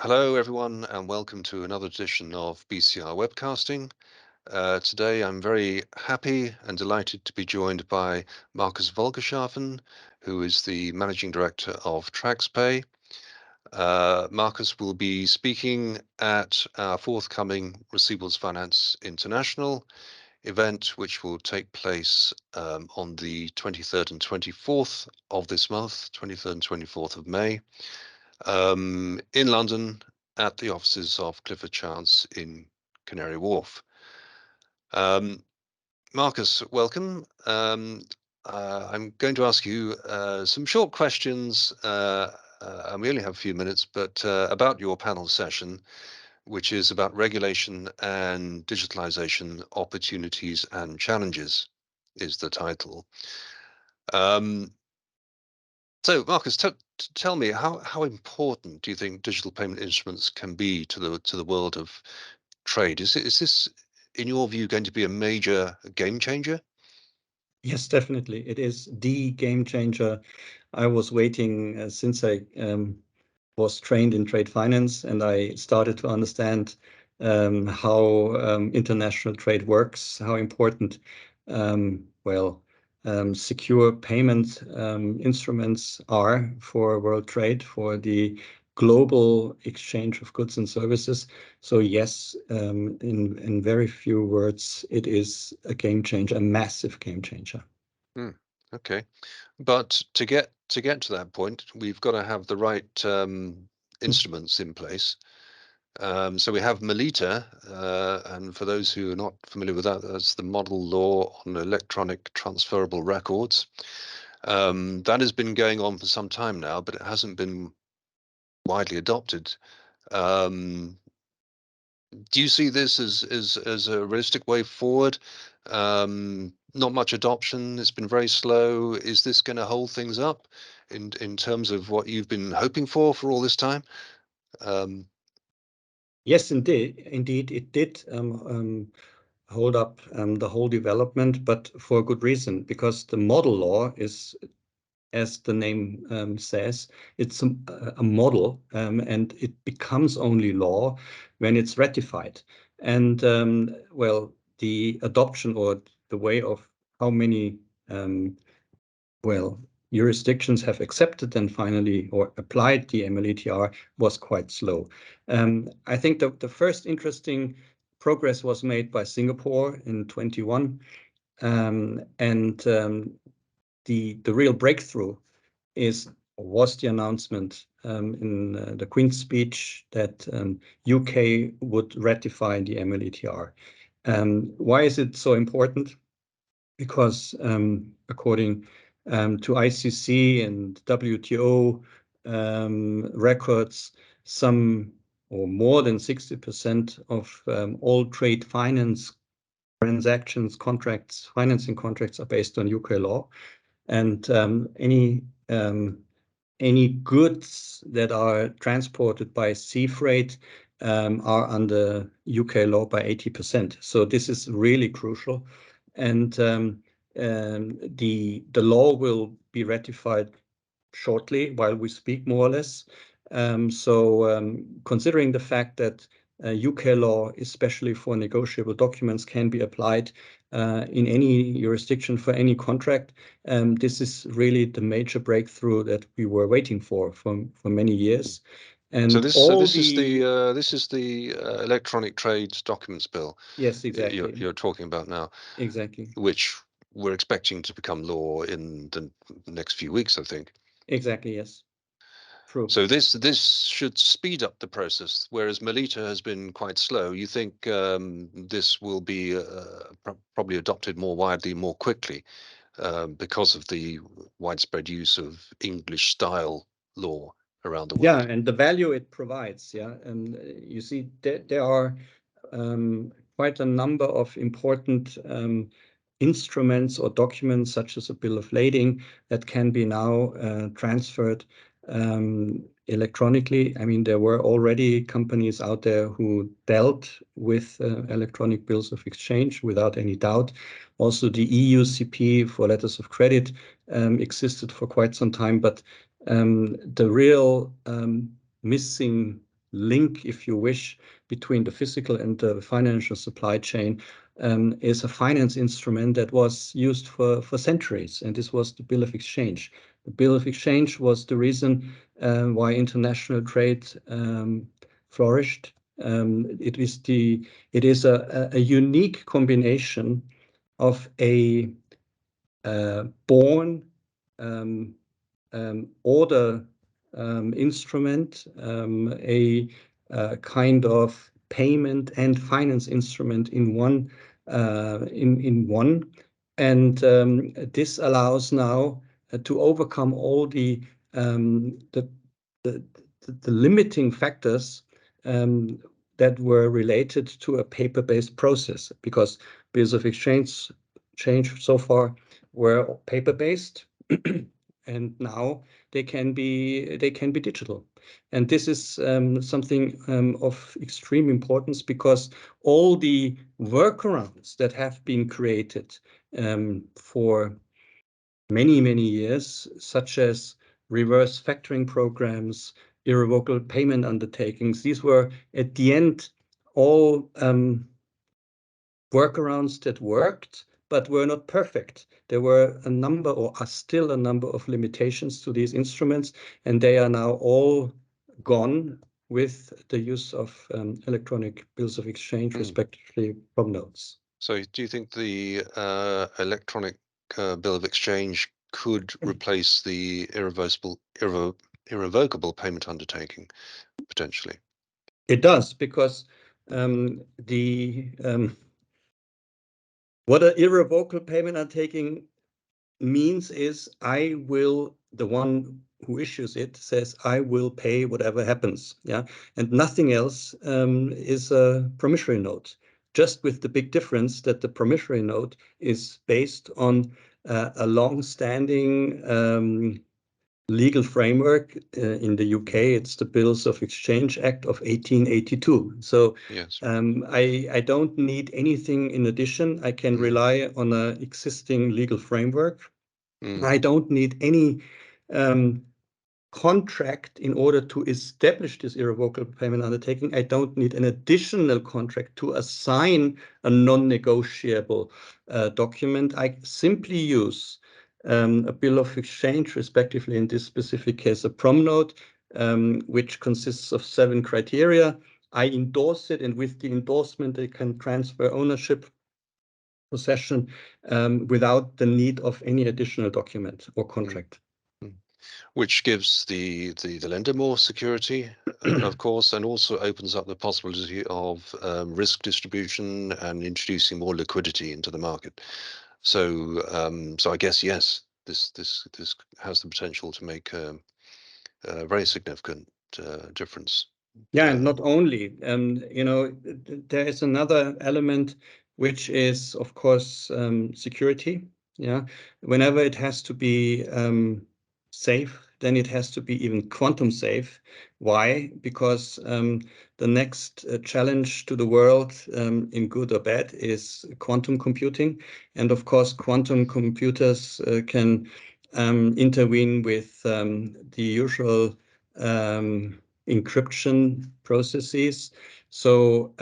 Hello, everyone, and welcome to another edition of BCR Webcasting. Today, I'm very happy and delighted to be joined by Markus Wohlgeschaffen, who is the Managing Director of Traxpay. Markus will be speaking at our forthcoming Receivables Finance International event, which will take place on the 23rd and 24th of this month, 23rd and 24th of May. In London at the offices of Clifford Chance in Canary Wharf. Markus, welcome. I'm going to ask you some short questions, and we only have a few minutes, but about your panel session, which is about regulation and digitalization opportunities and challenges, is the title. So, Markus, tell me how important do you think digital payment instruments can be to the world of trade? Is this, in your view, going to be a major game changer? Yes, definitely. It is the game changer. I was waiting since I was trained in trade finance, and I started to understand how international trade works, how important secure payment instruments are for world trade, for the global exchange of goods and services. So yes, in very few words, it is a game changer, a massive game changer. Okay, but to get to that point, we've got to have the right instruments in place. So we have Melita, and for those who are not familiar with that, that's the model law on electronic transferable records. That has been going on for some time now, but it hasn't been widely adopted. Do you see this as a realistic way forward? Not much adoption. It's been very slow. Is this going to hold things up in terms of what you've been hoping for all this time? Yes, indeed, it did hold up the whole development, but for a good reason, because the model law is, as the name says, it's a model, and it becomes only law when it's ratified. And the adoption or the way of how many jurisdictions have accepted and finally or applied the MLETR was quite slow. I think the first interesting progress was made by Singapore in 21, and the real breakthrough was the announcement in the Queen's speech that UK would ratify the MLETR. Why is it so important? Because according to ICC and WTO records, some or more than 60% of all trade finance transactions, contracts, financing contracts are based on UK law, and any goods that are transported by sea freight are under UK law by 80%. So this is really crucial, and the law will be ratified shortly while we speak, more or less. Considering the fact that UK law, especially for negotiable documents, can be applied in any jurisdiction for any contract, this is really the major breakthrough that we were waiting for many years. And so this is the electronic trade documents bill. Yes, exactly. You're talking about now. Exactly. Which we're expecting to become law in the next few weeks, I think. Exactly, yes. True. So this should speed up the process, whereas Melita has been quite slow. You think this will be probably adopted more widely, more quickly, because of the widespread use of English style law around the world? Yeah, and the value it provides. Yeah, and you see there are quite a number of important instruments or documents, such as a bill of lading, that can be now transferred electronically. I mean, there were already companies out there who dealt with electronic bills of exchange without any doubt. Also, the EUCP for letters of credit existed for quite some time, but the real missing link, if you wish, between the physical and the financial supply chain, is a finance instrument that was used for centuries, and this was the bill of exchange. The bill of exchange was the reason why international trade flourished. It is a unique combination of a born order instrument, a kind of payment and finance instrument in one. And this allows now to overcome all the limiting factors that were related to a paper-based process, because bills of exchange so far were paper-based, and now they can be digital. And this is something of extreme importance, because all the workarounds that have been created for many years, such as reverse factoring programs, irrevocable payment undertakings, these were at the end all workarounds that worked, but were not perfect. There were a number, or are still a number, of limitations to these instruments, and they are now all gone with the use of electronic bills of exchange, respectively from notes. So do you think the electronic bill of exchange could replace the irrevocable payment undertaking potentially? It does, because what an irrevocable payment undertaking means is the one who issues it says, I will pay whatever happens. Yeah. And nothing else is a promissory note, just with the big difference that the promissory note is based on a long-standing legal framework. In the UK, it's the Bills of Exchange Act of 1882. So yes. I don't need anything in addition. I can rely on an existing legal framework. I don't need any contract in order to establish this irrevocable payment undertaking. I don't need an additional contract to assign a non-negotiable document. I simply use a bill of exchange, respectively, in this specific case, a prom note, which consists of 7 criteria. I endorse it, and with the endorsement, I can transfer ownership, possession, without the need of any additional document or contract. Which gives the lender more security, of course, and also opens up the possibility of risk distribution and introducing more liquidity into the market. So so I guess, yes, this has the potential to make a very significant difference. Yeah, and not only, there is another element, which is, of course, security. Yeah, whenever it has to be safe, then it has to be even quantum safe. Why? Because the next challenge to the world, in good or bad, is quantum computing. And of course, quantum computers can intervene with the usual encryption processes. So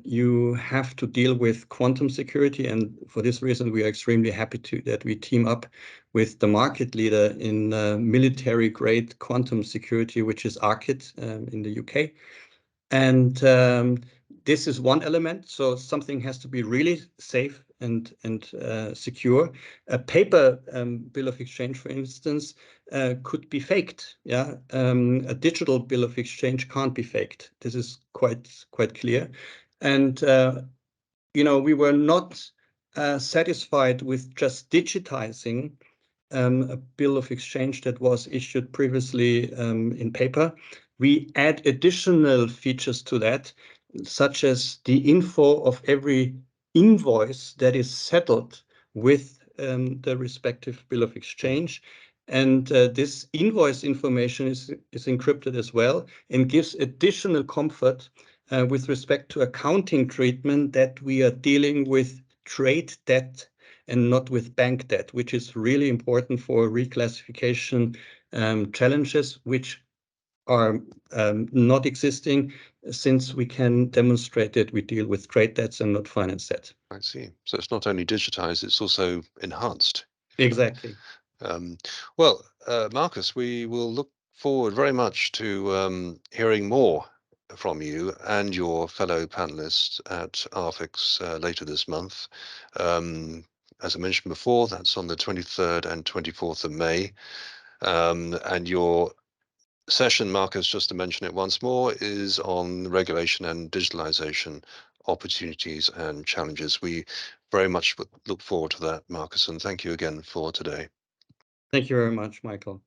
you have to deal with quantum security, and for this reason, we are extremely happy that we team up with the market leader in military-grade quantum security, which is ARKit in the UK. And this is one element. So something has to be really safe and secure. A paper bill of exchange, for instance, could be faked. Yeah, a digital bill of exchange can't be faked. This is quite clear. And we were not satisfied with just digitizing a bill of exchange that was issued previously in paper. We add additional features to that, such as the info of every invoice that is settled with the respective bill of exchange. And this invoice information is encrypted as well, and gives additional comfort with respect to accounting treatment, that we are dealing with trade debt and not with bank debt, which is really important for reclassification challenges, which are not existing, since we can demonstrate that we deal with trade debts and not finance debt. I see. So it's not only digitized, it's also enhanced. Exactly. Well, Markus, we will look forward very much to hearing more from you and your fellow panelists at RFIx later this month. As I mentioned before, that's on the 23rd and 24th of May. And your session, Markus, just to mention it once more, is on regulation and digitalization opportunities and challenges. We very much look forward to that, Markus, and thank you again for today. Thank you very much, Michael.